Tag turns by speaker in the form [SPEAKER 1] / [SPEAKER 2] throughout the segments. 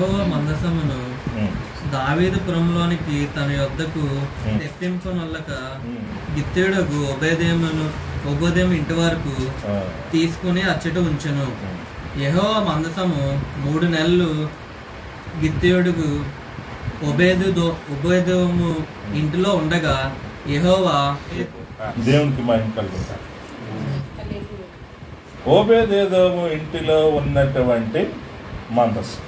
[SPEAKER 1] యెహోవా మందసమును దావీదు పురంలోనికి తన యొద్దకు తెప్పింపనొల్లక గిత్తేయుడగు ఒబేదేము ఇంటి వరకు తీసుకుని అచ్చట ఉంచెను. యెహోవా మందసము 3 నెలలు గిత్తేయుడుగు ఒబేదేము ఇంటిలో ఉండగా యెహోవా
[SPEAKER 2] దేవునికి మహిమ కలుగుతాడు. ఓబేదేదోము ఇంటిలో ఉన్నటువంటి మందస్సు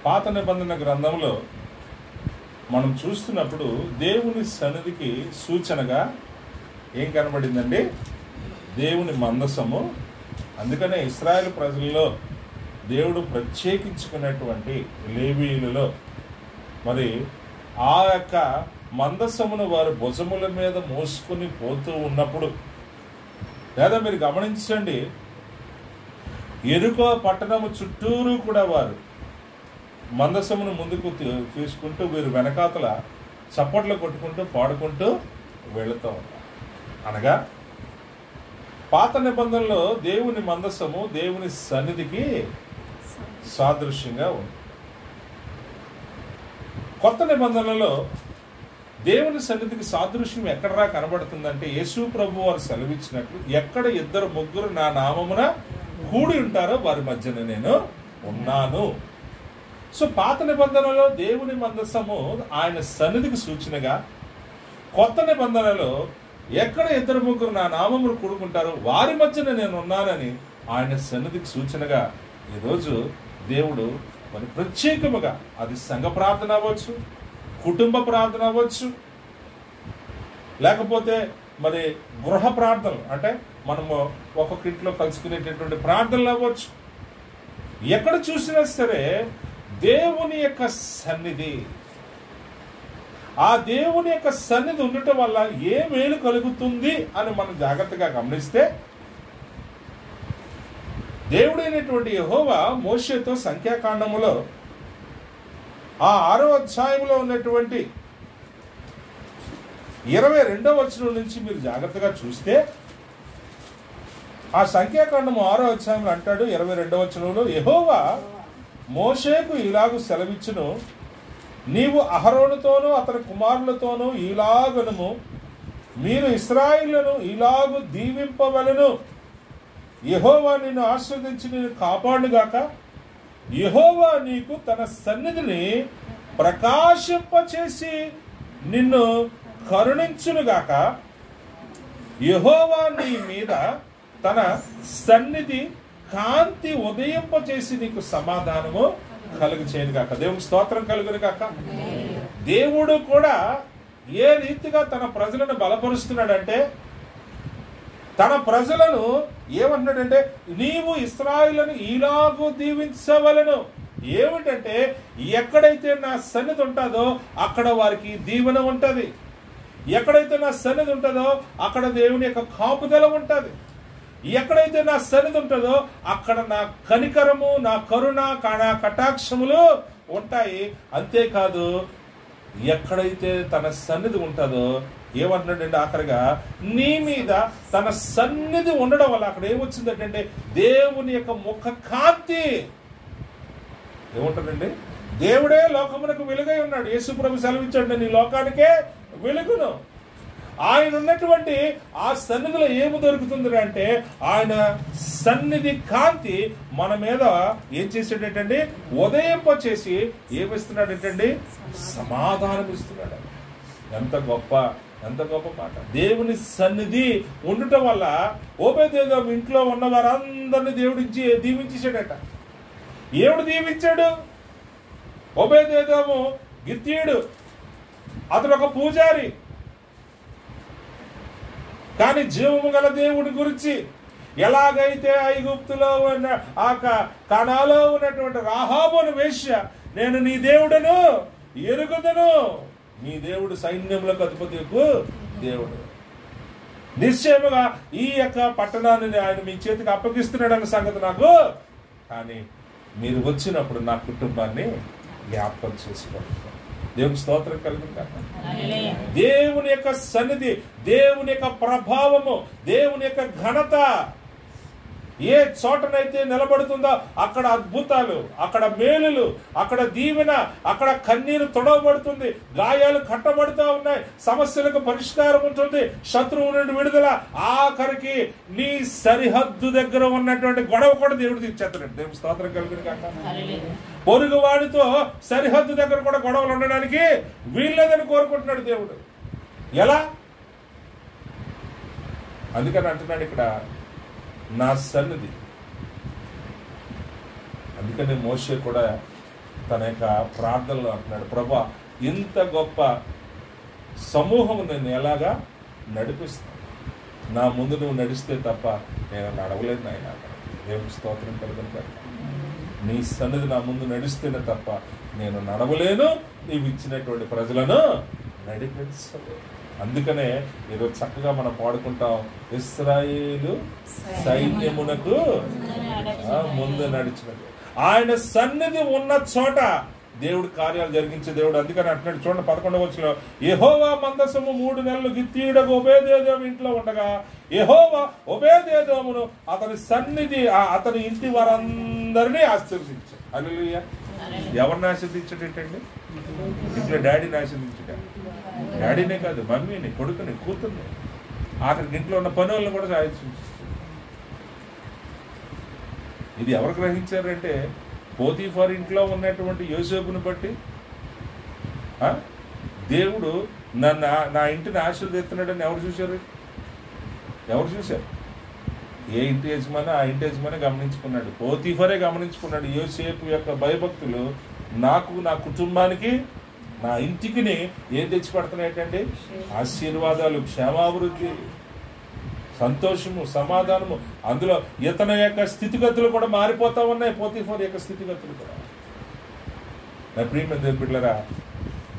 [SPEAKER 2] పాత నిబంధన గ్రంథంలో మనం చూస్తున్నప్పుడు దేవుని సన్నిధికి సూచనగా ఏం కనబడిందండి? దేవుని మందసము. అందుకనే ఇశ్రాయేలు ప్రజల్లో దేవుడు ప్రత్యేకించుకున్నటువంటి లేవీయులలో మరి ఆ యొక్క మందసమును వారు భుజముల మీద మోసుకుని పోతూ ఉన్నప్పుడు, లేదా మీరు గమనించండి, ఎరుకో పట్టణము చుట్టూరు కూడా వారు మందసమును ముందుకు తీసుకుంటూ వీరు వెనకాతల చప్పట్లు కొట్టుకుంటూ పాడుకుంటూ వెళుతూ ఉన్నారు. అనగా పాత నిబంధనలో దేవుని మందసము దేవుని సన్నిధికి సాదృశ్యంగా ఉంది. కొత్త నిబంధనలో దేవుని సన్నిధికి సాదృశ్యం ఎక్కడరా కనబడుతుందంటే, యేసు ప్రభు వారు సెలవిచ్చినట్లు, ఎక్కడ 2-3 నా నామమున కూడి ఉంటారో వారి మధ్యన నేను ఉన్నాను. సో పాత నిబంధనలో దేవుని మందసము ఆయన సన్నిధికి సూచనగా, కొత్త నిబంధనలో ఎక్కడ 2-3 నా నామమును కూడుకుంటారో వారి మధ్యన నేను ఉన్నానని ఆయన సన్నిధికి సూచనగా ఈరోజు దేవుడు మరి ప్రత్యేకముగా, అది సంఘ ప్రార్థన అవ్వచ్చు, కుటుంబ ప్రార్థన అవ్వచ్చు, లేకపోతే మరి గృహ ప్రార్థనలు, అంటే మనము ఒక్కొక్క ఇంట్లో కలుసుకునేటటువంటి ప్రార్థనలు అవ్వచ్చు. ఎక్కడ చూసినా సరే దేవుని యొక్క సన్నిధి, ఆ దేవుని యొక్క సన్నిధి ఉండటం వల్ల ఏ మేలు కలుగుతుంది అని మనం జాగ్రత్తగా గమనిస్తే, దేవుడైనటువంటి యెహోవా మోషేతో సంఖ్యాకాండములో ఆ 6వ అధ్యాయంలో ఉన్నటువంటి 22వ వచనం నుంచి మీరు జాగ్రత్తగా చూస్తే, ఆ సంఖ్యాకాండము 6వ అధ్యాయంలో అంటాడు 22వ వచనంలో, యెహోవా మోషేకు ఇలాగు సెలవిచ్చును, నీవు అహరోనుతోనూ అతని కుమారులతోనూ ఇలాగనుము, మీరు ఇశ్రాయేలును ఇలాగు దీవింపవలెను, యెహోవా నిన్ను ఆశీర్వదించి నిన్ను కాపాడుగాక, యెహోవా నీకు తన సన్నిధిని ప్రకాశింపచేసి నిన్ను కరుణించునుగాక, యెహోవా నీ మీద తన సన్నిధి కాంతి ఉదయింపచేసి నీకు సమాధానము కలుగు చేయనుగాక. దేవునికి స్తోత్రం కలుగును గాక. దేవుడు కూడా ఏ రీతిగా తన ప్రజలను బలపరుస్తున్నాడంటే, తన ప్రజలను ఏమంటున్నాడంటే, నీవు ఇశ్రాయేలును ఇలాగూ దీవించవలెను. ఏమిటంటే, ఎక్కడైతే నా సన్నిధి ఉంటుందో అక్కడ వారికి దీవెన ఉంటుంది, ఎక్కడైతే నా సన్నిధి ఉంటుందో అక్కడ దేవుని యొక్క కాపుదల ఉంటుంది, ఎక్కడైతే నా సన్నిధి ఉంటుందో అక్కడ నా కనికరము, నా కరుణ, నా కటాక్షములు ఉంటాయి. అంతేకాదు, ఎక్కడైతే తన సన్నిధి ఉంటుందో ఏమంటున్నాడంటే ఆఖరిగా, నీ మీద తన సన్నిధి ఉండడం వల్ల అక్కడ ఏమొచ్చిందంటే దేవుని యొక్క ముఖ కాంతి. ఏముంటుందండి? దేవుడే లోకమునకు వెలుగై ఉన్నాడు. యేసు ప్రభు సెలవిచ్చాడు, నేను ఈ లోకానికే వెలుగును. ఆయన ఉన్నటువంటి ఆ సన్నిధిలో ఏమి దొరుకుతుంది అంటే, ఆయన సన్నిధి కాంతి మన మీద ఏం చేసేటండి, ఉదయింప చేసి ఏమిస్తున్నాడంటండి, సమాధానం ఇస్తున్నాడు. ఎంత గొప్ప మాట. దేవుని సన్నిధి ఉండటం వల్ల ఓబేదేదోము ఇంట్లో ఉన్న వారందరినీ దేవుడు దీవించేశాడట. ఏమిడు దీవించాడు? ఓబేదేదోము గిత్తీయుడు, అతడు ఒక పూజారి. కానీ జీవము గల దేవుడి గురించి ఎలాగైతే ఐగుప్తులో ఉన్న ఆ కణాలో ఉన్నటువంటి రాహాబును వేశ్య, నేను నీ దేవుడను ఎరుగుదను, నీ దేవుడు సైన్యములకు అధిపతికు దేవుడు, నిశ్చయముగా ఈ యొక్క పట్టణాన్ని ఆయన మీ చేతికి అప్పగిస్తున్నాడు అన్న సంగతి నాకు, కానీ మీరు వచ్చినప్పుడు నా కుటుంబాన్ని జ్ఞాపకం చేసుకోండి. దేవుని స్తోత్రం కలుగును. దేవుని యొక్క సన్నిధి, దేవుని యొక్క ప్రభావము, దేవుని యొక్క ఘనత ఏ చోటనైతే నిలబడుతుందో అక్కడ అద్భుతాలు, అక్కడ మేలులు, అక్కడ దీవెన, అక్కడ కన్నీరు తొడవబడుతుంది, గాయాలు కట్టబడుతూ ఉన్నాయి, సమస్యలకు పరిష్కారం ఉంటుంది, శత్రువు నుండి విడుదల. ఆఖరికి నీ సరిహద్దు దగ్గర ఉన్నటువంటి గొడవ కూడా దేవుడు తీర్చేస్తాడు. దేవుడు స్తోత్రం కలుగును గాక. పొరుగు వాడితో సరిహద్దు దగ్గర కూడా గొడవలు ఉండడానికి వీల్లేదని కోరుకుంటున్నాడు దేవుడు. ఎలా? అందుకని అంటున్నాడు ఇక్కడ, నా సన్నిధి. అందుకని మోషే కూడా తన యొక్క ప్రార్థనలో అంటున్నాడు, ప్రభా ఇంత గొప్ప సమూహం నేను ఎలాగా నడిపిస్తాను, నా ముందు నువ్వు నడిస్తే తప్ప నేను నడవలేదు నాయన. దేవునికి స్తోత్రం కలుగును. నీ సన్నిధి నా ముందు నడిస్తేనే తప్ప నేను నడవలేను, నీవు ఇచ్చినటువంటి ప్రజలను నడిపించలేదు. అందుకనే ఈరోజు చక్కగా మనం పాడుకుంటాం, ఇశ్రాయేలు సైన్యమునకు ముందు నడిచినట్టు. ఆయన సన్నిధి ఉన్న చోట దేవుడు కార్యాలు జరిగించే దేవుడు. అందుకని అంటున్నాడు చూడండి 11వ వచనంలో, యెహోవా మందసము 3 నెలలు గిత్తీయుడకు ఓబేదెదోము ఇంట్లో ఉండగా యెహోవా ఓబేదెదోమును అతని సన్నిధి అతని ఇంటి వారందరినీ ఆశీర్వదించాడు. హల్లెలూయా. ఎవరిని ఆశీర్వదించాడు ఏంటండి? ఇంట్లో డాడీని ఆశీర్వదించాడు. డాడీనే కాదు, మమ్మీని, కొడుకుని, కూతుర్ని, ఆఖరికి ఇంట్లో ఉన్న పని వాళ్ళని కూడా ఆశీర్వదించాడు. ఇది ఎవరు గ్రహించారంటే, పోతీఫర్ ఇంట్లో ఉన్నటువంటి యోసేపుని బట్టి దేవుడు నా ఇంటిని ఆశీర్వదిస్తున్నాడని ఎవరు చూశారు? ఏ ఇంటి యజమాని ఆ ఇంటి యజమాని గమనించుకున్నాడు. పోతీఫరే గమనించుకున్నాడు, యోసేపు యొక్క భయభక్తులు నాకు, నా కుటుంబానికి, నా ఇంటికి ఏం తెచ్చి పెడుతున్నాయంటే ఆశీర్వాదాలు, క్షేమాభివృద్ధి, సంతోషము, సమాధానము. అందులో ఇతని యొక్క స్థితిగతులు కూడా మారిపోతా ఉన్నాయి. పోతీఫర్ యొక్క స్థితిగతులు కూడా. నా ప్రియమైన దేవుని బిడ్డలారా,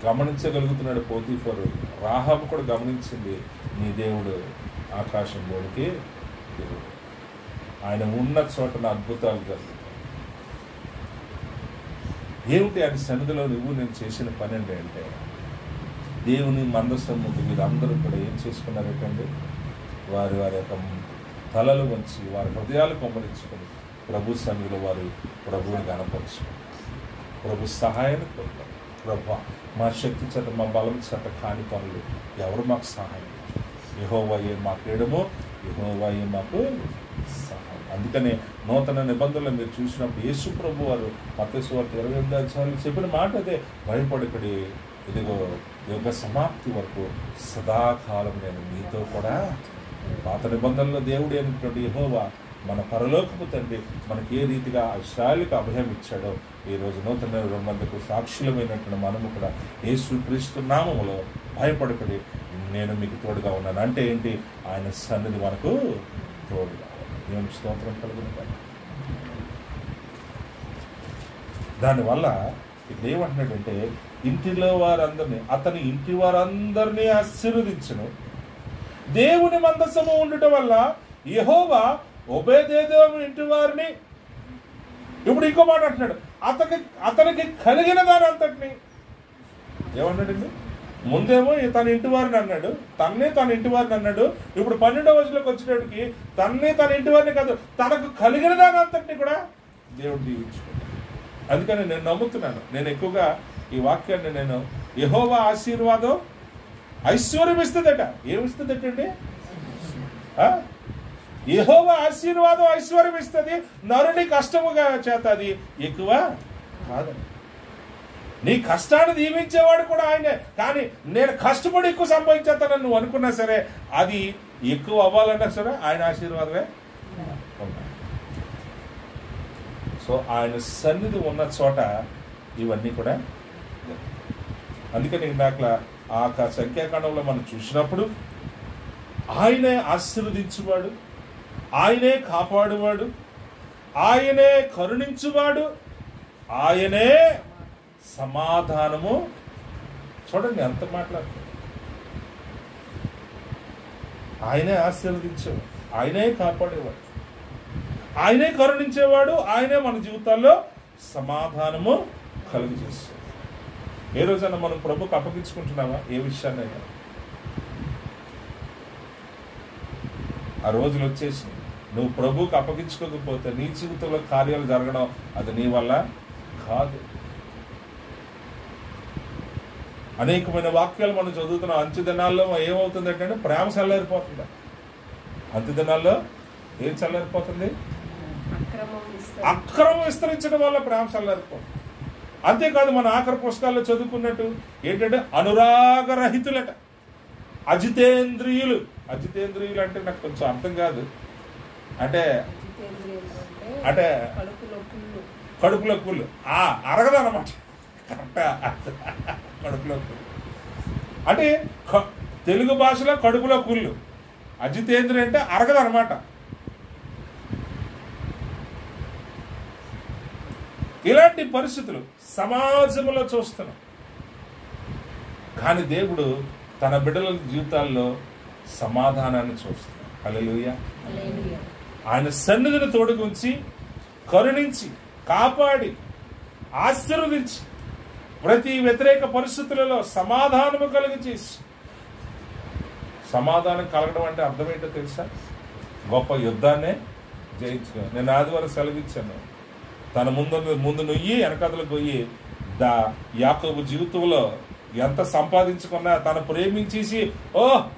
[SPEAKER 2] గమనించగలుగుతున్నాడు పోతీఫరు. రాహాబు కూడా గమనించింది, నీ దేవుడు ఆకాశంలోనికి దేవుడు, ఆయన ఉన్న చోట అద్భుతాలు జరుగుతాయి. ఏమిటి ఆయన సన్నిధిలో నేను చేసిన పని అంటే, దేవుని మందసం ముందు వీరందరూ కూడా ఏం చేసుకున్నారంటే, వారి యొక్క తలలు వంచి వారి హృదయాలు కొమ్మరించుకొని ప్రభు సన్నిధిలో వారు ప్రభువుని కనపరుచుకున్నారు. ప్రభు సహాయాన్ని కోరుతారు. ప్రభు మా శక్తి చేత, మా బలం చేత కాని పనులు ఎవరు మాకు సహాయం? యెహోవాయే మా క్రీడము, యెహోవాయే మాకు సహాయం. అందుకనే నూతన నిబంధనలు మీరు చూసినప్పుడు యేసు ప్రభు వారు మత్తయి సువార్త 28వ అధ్యాయంలో చెప్పిన మాట అదే, భయపడకుడి, ఇదిగో యుగ సమాప్తి వరకు సదాకాలం నేను మీతో కూడా. పాత నిబంధనలో దేవుడు అయినటువంటి యెహోవా మన పరలోకపు తండ్రి మనకి ఏ రీతిగా ఇశ్రాయేలుకు అభయం ఇచ్చాడో, ఈరోజు నూతన నిబంధనకు సాక్షులమైనటువంటి మనము కూడా యేసుక్రీస్తు నామములో భయపడకుడి, నేను మీకు తోడుగా ఉన్నాను. అంటే ఏంటి? ఆయన సన్నిధి మనకు తోడుగా. దేవుని స్తోత్రం కలుగును. దానివల్ల ఇప్పుడు ఏమంటున్నాడంటే, ఇంటిలో వారందరినీ, అతని ఇంటి వారందరినీ ఆశీర్వదించును. దేవుని మందసము ఉండటం వల్ల యెహోవా ఓబేదెదోము ఇంటి వారిని, ఇప్పుడు ఇంకో మాట అంటున్నాడు, అతనికి కలిగిన దాని అంతటిని. ఏమన్నాడండి? ముందేమో తన ఇంటి వారిని అన్నాడు, తన ఇంటి వారిని అన్నాడు. ఇప్పుడు 12వ వచనంలోకి వచ్చేటప్పటికి తన ఇంటి వారిని కాదు, తనకు కలిగిన దాని అంతటిని కూడా దేవుడు దీవించుకున్నాడు. అందుకని నేను నమ్ముతున్నాను, నేను ఎక్కువగా ఈ వాక్యాన్ని నేను, యెహోవా ఆశీర్వాదం ఐశ్వర్యం ఇస్తుందట. ఏమిస్తుందటండి? యెహోవా ఆశీర్వాదం ఐశ్వర్యం ఇస్తుంది, నరుని కష్టముగా చేత అది ఎక్కువ కాదండి. నీ కష్టాన్ని దీవించేవాడు కూడా ఆయనే. కానీ నేను కష్టపడి ఎక్కువ సంపాదించేస్తానని నువ్వు అనుకున్నా సరే, అది ఎక్కువ అవ్వాలన్నా సరే ఆయన ఆశీర్వాదమే ఉండాలి. సో ఆయన సన్నిధి ఉన్న చోట ఇవన్నీ కూడా. అందుకని ఇందాక ఆ సంఖ్యాకాండంలో మనం చూసినప్పుడు ఆయనే ఆశీర్వదించువాడు, ఆయనే కాపాడువాడు, ఆయనే కరుణించువాడు, ఆయనే సమాధానము. చూడండి ఎంత మాట్లాడుతుంది. ఆయనే ఆశీర్వదించేవాడు, ఆయనే కాపాడేవాడు, ఆయనే కరుణించేవాడు, ఆయనే మన జీవితాల్లో సమాధానము కలుగజేస్తాడు. ఏ రోజైనా మనం ప్రభుకు అప్పగించుకుంటున్నామా? ఏ విషయాన్నైనా? ఆ రోజులు వచ్చేసి నువ్వు ప్రభువుకి అప్పగించుకోకపోతే నీ జీవితంలో కార్యాలు జరగడం అది నీ వల్ల కాదు. అనేకమైన వాక్యాలు మనం చదువుతున్నాం. అంత్య దినాల్లో ఏమవుతుంది అంటే ప్రేమ చల్లారిపోతుంది. అంత్య దినాల్లో ఏం చల్లారిపోతుంది? అక్రమం విస్తరించడం వల్ల ప్రేమ చల్లారిపోతుంది. అంతేకాదు, మన ఆఖరి పుస్తకాల్లో చదువుకున్నట్టు ఏంటంటే అనురాగరహితులట, అజితేంద్రియులు. అజితేంద్రియులు అంటే నాకు కొంచెం అర్థం కాదు. అంటే అంటే కడుపులో కుళ్ళు అరగదన్నమాట. కరెక్టా? కడుపులో కుళ్ళు అంటే తెలుగు భాషలో కడుపులో కుళ్ళు. అజితేంద్రియ అంటే అరగదన్నమాట. ఇలాంటి పరిస్థితులు సమాజంలో చూస్తున్నాం. కానీ దేవుడు తన బిడ్డల జీవితాల్లో సమాధానాన్ని చూస్తున్నాడు. హల్లెలూయా. ఆయన సన్నిధిని తోడుగుంచి కరుణించి కాపాడి ఆశీర్వదించి ప్రతి వ్యతిరేక పరిస్థితులలో సమాధానము కలిగి చేసి, సమాధానం కలగడం అంటే అర్థం ఏంటో తెలుసా? గొప్ప యుద్ధాన్నే జయించుకో. నేను ఆదివారం సెలవిచ్చాను. తన ముందు నొయ్యి వెనకదలు పోయి యాకోబు జీవితంలో ఎంత సంపాదించుకున్నా, తను ప్రేమించేసి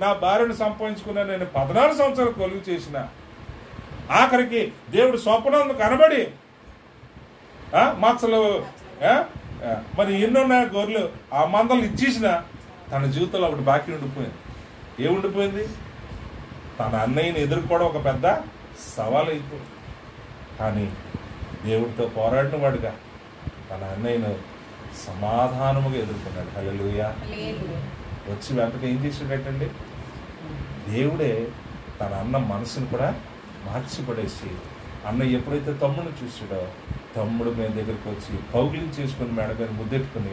[SPEAKER 2] నా భార్యను సంపాదించుకున్నా, నేను 14 సంవత్సరాలు కొలువు చేసిన, ఆఖరికి దేవుడు స్వప్నం కనబడి మచ్చలు మరి ఎన్నున్నా గొర్రెలు ఆ మందలు ఇచ్చేసిన, తన జీవితంలో ఒకటి బాకీ ఉండిపోయింది. ఏముండిపోయింది? తన అన్నయ్యని ఎదుర్కోవడం ఒక పెద్ద సవాల్ అయిపోయింది. కానీ దేవుడితో పోరాడిన వాడుగా తన అన్నయ్యను సమాధానముగా ఎదుర్కొన్నాడు. హల్లెలూయా. వచ్చి వెంటనే ఏం చేసాడటండి? దేవుడే తన అన్న మనసును కూడా మార్చిపడేసి, అన్నయ్య ఎప్పుడైతే తమ్ముడిని చూసాడో తమ్ముడు మీద దగ్గరికి వచ్చి కౌగిలింగ్ చేసుకుని మేడ మీద ముద్దెట్టుకుని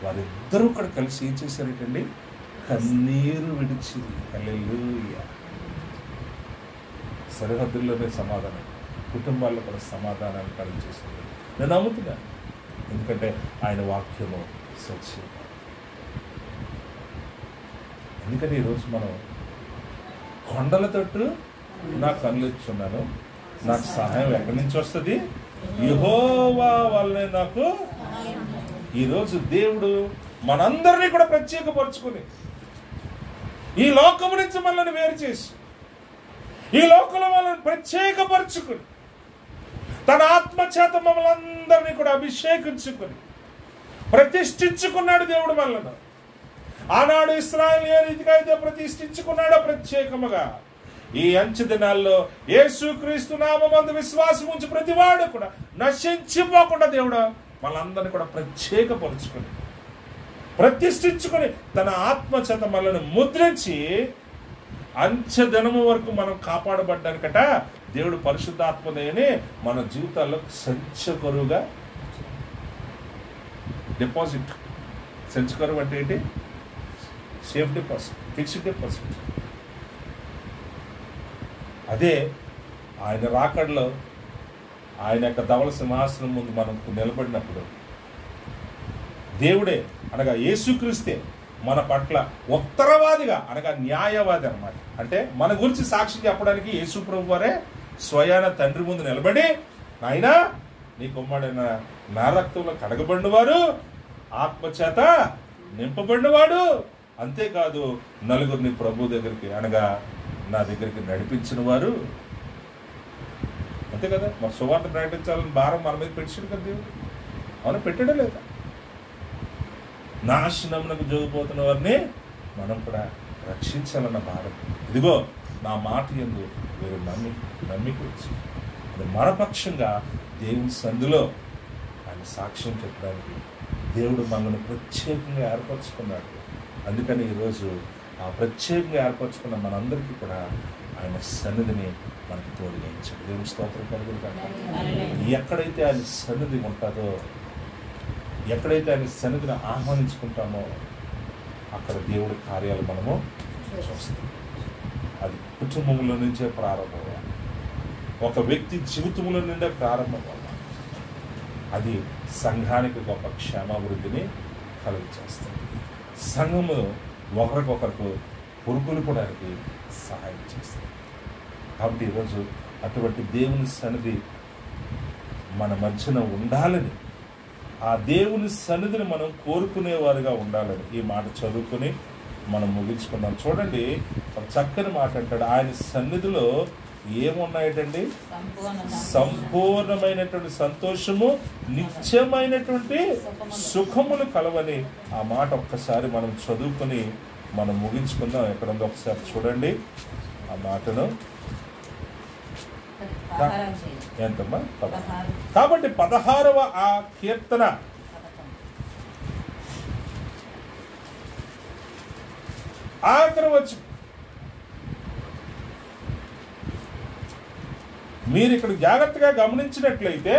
[SPEAKER 2] వారిద్దరూ కూడా కలిసి ఏం చేశారటండి? కన్నీరు విడిచి. హల్లెలూయా. సరిహద్దుల్లోనే సమాధానం, కుటుంబాల్లో కూడా సమాధానాన్ని కలిగించేసింది. నేను నమ్ముతున్నాను, ఎందుకంటే ఆయన వాక్యము సత్యం. ఎందుకంటే ఈరోజు మనం కొండల తట్టు నా కళ్ళు ఇచ్చున్నాను, నాకు సహాయం ఎక్కడి నుంచి వస్తుంది? యెహోవా వల్లనే నాకు. ఈరోజు దేవుడు మనందరినీ కూడా ప్రత్యేకపరుచుకుని ఈ లోకము నుంచి మనల్ని వేరు చేసి, ఈ లోకంలో మనల్ని ప్రత్యేకపరుచుకుని తన ఆత్మ చేత మమ్మల్ని అందరినీ కూడా అభిషేకించుకుని ప్రతిష్ఠించుకున్నాడు దేవుడు మనల్ని. ఆనాడు ఇశ్రాయేలు ఏ రీతిగా అయితే ప్రతిష్ఠించుకున్నాడో ప్రత్యేకముగా, ఈ అంచె దినాల్లో యేసుక్రీస్తు నామమందు విశ్వాసం ఉంచి ప్రతివాడు కూడా నశించిపోకుండా దేవుడు మనందరినీ కూడా ప్రత్యేకపరుచుకుని ప్రతిష్ఠించుకుని తన ఆత్మ చేత మనల్ని ముద్రించి అంచె దినము వరకు మనం కాపాడబడ్డానికట దేవుడు పరిశుద్ధాత్మని మన జీవితాల్లో సంచకరువుగా డిపాజిట్. సంచకరువు అంటే ఏంటి? Safe deposit, fixed deposit. అదే ఆయన రాకడలో ఆయన యొక్క ధవళ సింహాసనం ముందు మనం నిలబడినప్పుడు దేవుడే అనగా యేసుక్రీస్తే మన పట్ల ఉత్తరవాదిగా అనగా న్యాయవాది అన్నమాట. అంటే మన గురించి సాక్షి చెప్పడానికి యేసు ప్రభు వారే స్వయాన తండ్రి ముందు నిలబడి, నాయనా నీ కుమారుడైన నా రక్తంలో కడగబడిన వారు, ఆత్మచేత నింపబడినవాడు, అంతేకాదు నలుగురిని ప్రభు దగ్గరికి అనగా నా దగ్గరికి నడిపించిన వారు. అంతే కదా, మన సువార్త ప్రకటించాలని భారం మన మీద పెట్టాడు కదా దేవుడు. అవును, పెట్టాడే లేదా? నాశనమునకు జోగిపోతున్న వారిని మనం కూడా రక్షించాలన్న భారం. ఇదిగో నా మాట యందు మీరు నమ్మిక వచ్చి అది మనపక్షంగా దేవుని సందులో ఆయన సాక్ష్యం చెప్పడానికి దేవుడు మనల్ని ప్రత్యేకంగా ఏర్పరచుకున్నాడు. అందుకని ఈరోజు ఆ ప్రత్యేకంగా ఏర్పరచుకున్న మనందరికీ కూడా ఆయన సన్నిధిని మనకు తోడుగించాడు. దేవుని స్తోత్రం కలుగుతుంది. ఎక్కడైతే ఆయన సన్నిధి ఉంటుందో, ఎక్కడైతే ఆయన సన్నిధిని ఆహ్వానించుకుంటామో అక్కడ దేవుడి కార్యాలు మనము చూస్తాం. అది కుటుంబంలో నుంచే ప్రారంభమవ్వాలి, ఒక వ్యక్తి జీవితంలో నుండే ప్రారంభమవ్వాలి. అది సంఘానికి గొప్ప క్షేమాభివృద్ధిని కలిగజేస్తుంది. సంఘము ఒకరికొకరికి పురుకొల్పడానికి సహాయం చేస్తుంది. కాబట్టి ఈరోజు అటువంటి దేవుని సన్నిధి మన మధ్యన ఉండాలని, ఆ దేవుని సన్నిధిని మనం కోరుకునేవారుగా ఉండాలని ఈ మాట చదువుకుని మనం ముగించుకున్నాం. చూడండి, ఒక చక్కని మాట అంటాడు, ఆయన సన్నిధిలో ఏమున్నాయటండి? సంపూర్ణమైనటువంటి సంతోషము, నిత్యమైనటువంటి సుఖములు కలవని. ఆ మాట ఒక్కసారి మనం చదువుకుని మనం ముగించుకుందాం. ఎక్కడుందో ఒకసారి చూడండి ఆ మాటను. ఎంతమ్మా? కాబట్టి 16వ ఆ కీర్తన ఆఖరి వచ్చి మీరు ఇక్కడ జాగ్రత్తగా గమనించినట్లయితే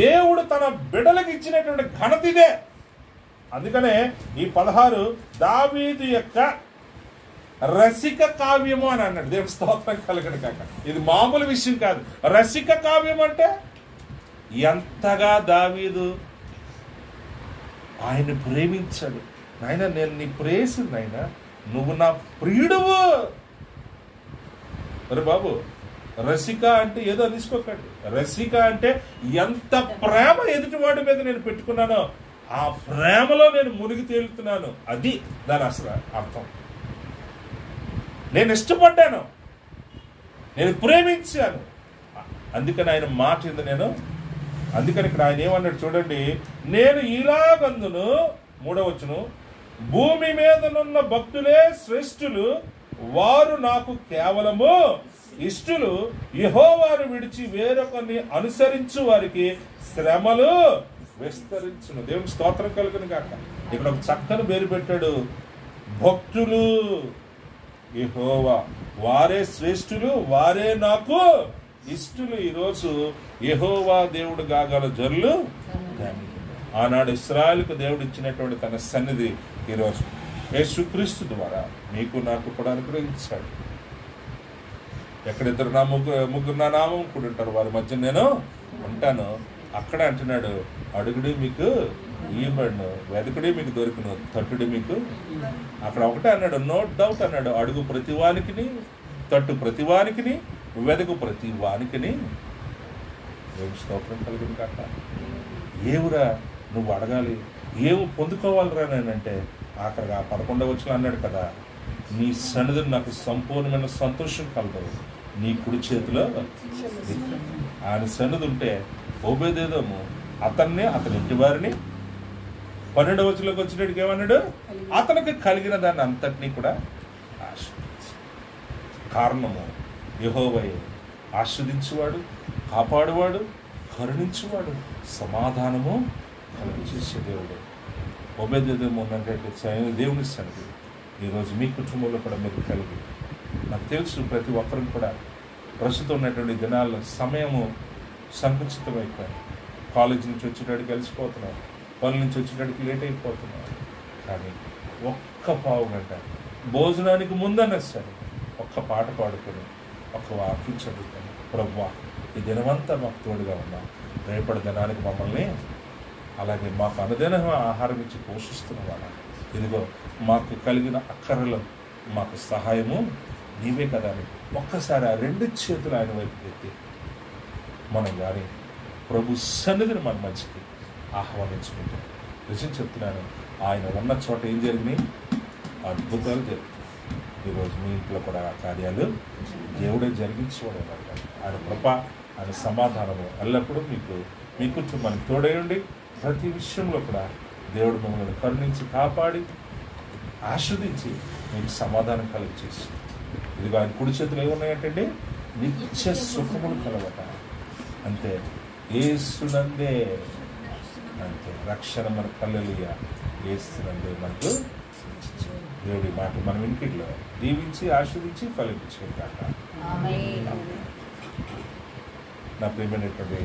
[SPEAKER 2] దేవుడు తన బిడ్డలకు ఇచ్చినటువంటి ఘనత ఇదే. అందుకనే ఈ 16 దావీదు యొక్క రసిక కావ్యము అని అన్నాడు. దేవుడు స్తోత్రం కలుగును గాక. ఇది మామూలు విషయం కాదు. రసిక కావ్యం అంటే ఎంతగా దావీదు ఆయన ప్రేమించాడు. నాయన, నేను నీ ప్రేయసు, నాయన నువ్వు నా ప్రియుడువు. అరే బాబు, రసిక అంటే ఏదో తీసుకోకండి. రసిక అంటే ఎంత ప్రేమ ఎదుటివాడి మీద నేను పెట్టుకున్నానో ఆ ప్రేమలో నేను మునిగి తేలుతున్నాను. అది దాని అసలు అర్థం. నేను ఇష్టపడ్డాను, నేను ప్రేమించాను. అందుకని ఆయన మాట ఉంది నేను. అందుకని ఇక్కడ ఆయన ఏమన్నాడు చూడండి, నేను ఇలాగందును 3వ వచనం, భూమి మీదనున్న భక్తులే శ్రేష్ఠులు, వారు నాకు కేవలము ఇష్టులు. యెహోవాను విడిచి వేరొకరిని అనుసరించు వారికి శ్రమలు విస్తరించును. దేవునికి స్తోత్రం కలుగును గాక. ఇక్కడ ఒక చక్కని పేరు పెట్టాడు, భక్తులు. యెహోవా వారే శ్రేష్ఠులు, వారే నాకు ఇష్టులు. ఈరోజు యెహోవా దేవుడు గాగల జల్లు. ఆనాడు ఇశ్రాయేలుకు దేవుడు ఇచ్చినటువంటి తన సన్నిధి ఈరోజు యేసుక్రీస్తు ద్వారా నీకు నాకు కూడా అనుగ్రహించాడు. ఎక్కడిద్దరు నా ముగ్గురు నా నామం కూడా ఉంటారు, వారి మధ్య నేను ఉంటాను. అక్కడ అంటున్నాడు, అడుగుడి మీకు ఇవ్వబడును, వెదకుడి మీకు దొరుకును, తట్టుడి మీకు. అక్కడ ఒకటే అన్నాడు, నో డౌట్ అన్నాడు, అడుగు ప్రతివానికిని, తట్టు ప్రతివానికిని, వెదకు ప్రతివానికిని. స్తోత్రం కలిగింది కాక. ఏవురా నువ్వు అడగాలి, ఏమి పొందుకోవాలిరా నేనంటే ఆఖరిగా 11వ వచనం అన్నాడు కదా, నీ సన్నిధిని నాకు సంపూర్ణమైన సంతోషం కలదు, నీ కుడి చేతిలో. ఆయన సన్నిధి ఉంటే ఓబేదేదోము అతన్ని, అతని ఇంటి వారిని 12వ వచనంలోకి వచ్చినట్టుగా ఏమన్నాడు, అతనికి కలిగిన దాన్ని అంతటినీ కూడా ఆస్వాదించు. కారణము యెహోవాయే ఆస్వాదించువాడు, కాపాడువాడు, కరుణించువాడు, సమాధానము కలుగజేసే దేవుడు. ఓబేదేదోము ఉన్నటువంటి దేవుని సన్నిధి ఈరోజు మీ కుటుంబంలో కూడా మీరు కలిగి, నాకు తెలుసు ప్రతి ఒక్కరికి కూడా ప్రస్తుతం ఉన్నటువంటి దినాల్లో సమయము సంకుచితమైపోయింది. కాలేజ్ నుంచి వచ్చేటడికి కలిసిపోతున్నారు, పనుల నుంచి వచ్చేటడికి లేట్ అయిపోతున్నారు. కానీ ఒక్క పావు గంట భోజనానికి ముందన్నా సరే ఒక్క పాట పాడుకొని, ఒక్క వాక్యం చదువుకొని, ప్రభువా ఈ దినమంతా మాకు తోడుగా ఉన్నాం, రేపటి దినానికి మమ్మల్ని అలాగే మాకు అనుదిన ఆహారం ఇచ్చి పోషిస్తున్నవాడా, ఇదిగో మాకు కలిగిన అక్కరలో మాకు సహాయము నీవే కదా అని ఒక్కసారి ఆ 2 చేతులు ఆయన వైపు ఎత్తి మనం కానీ ప్రభు సన్నిధిని మన మంచికి ఆహ్వానించుకుంటాం. నిజం చెప్తున్నాను, ఆయన ఉన్న చోట ఏం జరిగినాయి? అద్భుతాలు జరుగుతాయి. ఈరోజు మీ ఇంట్లో కూడా ఆ కార్యాలు దేవుడే జరిగించుకోవడం. ఆయన కృప, ఆయన సమాధానము ఎల్లప్పుడూ మీకు మీ కుటుంబానికి తోడేయండి. ప్రతి విషయంలో కూడా దేవుడు మిమ్మల్ని కరుణించి కాపాడి ఆస్వాదించి మీకు సమాధానం కలిగజేసి, ఇదిగో ఆయన కుడి చేతులు ఏమున్నాయంటే నిత్య సుఖములు కలవట. అంతే, యేసునందే అంటే రక్షణ మన హల్లెలూయా, యేసునందే మనకు. దేవుడి మాట మనం ఇంటిలో దీవించి ఆస్వాదించి ఫలించే కాక. నా ప్రియమైనటువంటి